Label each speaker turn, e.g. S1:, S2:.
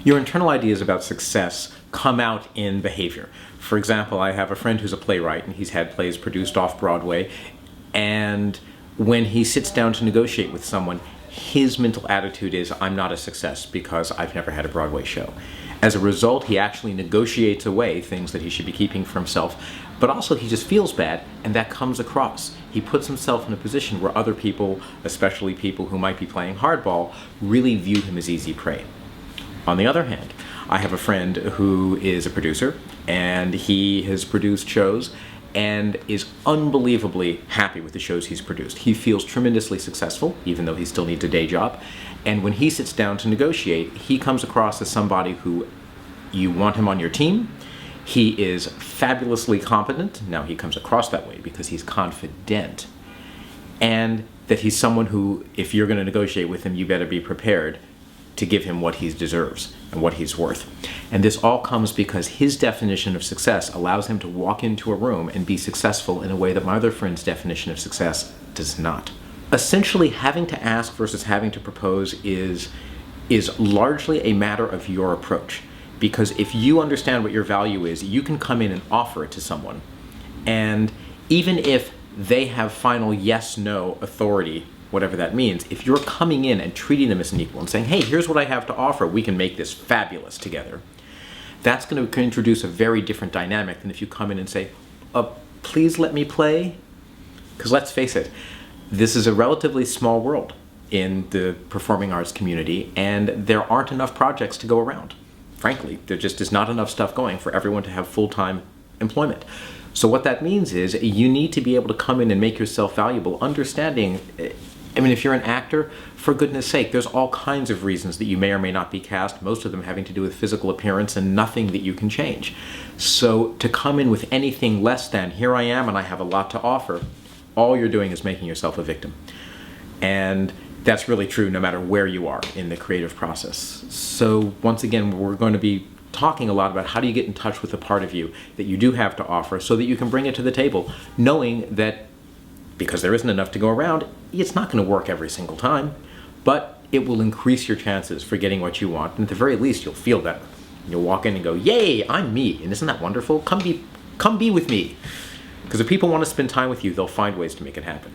S1: Your internal ideas about success come out in behavior. For example, I have a friend who's a playwright, and he's had plays produced off Broadway, and when he sits down to negotiate with someone, his mental attitude is, I'm not a success because I've never had a Broadway show. As a result, he actually negotiates away things that he should be keeping for himself, but also he just feels bad, and that comes across. He puts himself in a position where other people, especially people who might be playing hardball, really view him as easy prey. On the other hand, I have a friend who is a producer, and he has produced shows and is unbelievably happy with the shows he's produced. He feels tremendously successful, even though he still needs a day job. And when he sits down to negotiate, he comes across as somebody who you want him on your team. He is fabulously competent. Now, he comes across that way because he's confident. And that he's someone who, if you're going to negotiate with him, you better be prepared to give him what he deserves and what he's worth. And this all comes because his definition of success allows him to walk into a room and be successful in a way that my other friend's definition of success does not. Essentially, having to ask versus having to propose is largely a matter of your approach. Because if you understand what your value is, you can come in and offer it to someone. And even if they have final yes-no authority, whatever that means, if you're coming in and treating them as an equal and saying, hey, here's what I have to offer, we can make this fabulous together, that's going to introduce a very different dynamic than if you come in and say, please let me play. Because let's face it, this is a relatively small world in the performing arts community, and there aren't enough projects to go around. Frankly, there just is not enough stuff going for everyone to have full-time employment. So what that means is you need to be able to come in and make yourself valuable, understanding, I mean, if you're an actor, for goodness sake, there's all kinds of reasons that you may or may not be cast, most of them having to do with physical appearance and nothing that you can change. So to come in with anything less than, here I am and I have a lot to offer, all you're doing is making yourself a victim. And that's really true no matter where you are in the creative process. So once again, we're going to be talking a lot about how do you get in touch with the part of you that you do have to offer so that you can bring it to the table, knowing that because there isn't enough to go around, it's not going to work every single time, but it will increase your chances for getting what you want. And at the very least, you'll feel better. You'll walk in and go, yay, I'm me. And isn't that wonderful? Come be with me. Because if people want to spend time with you, they'll find ways to make it happen.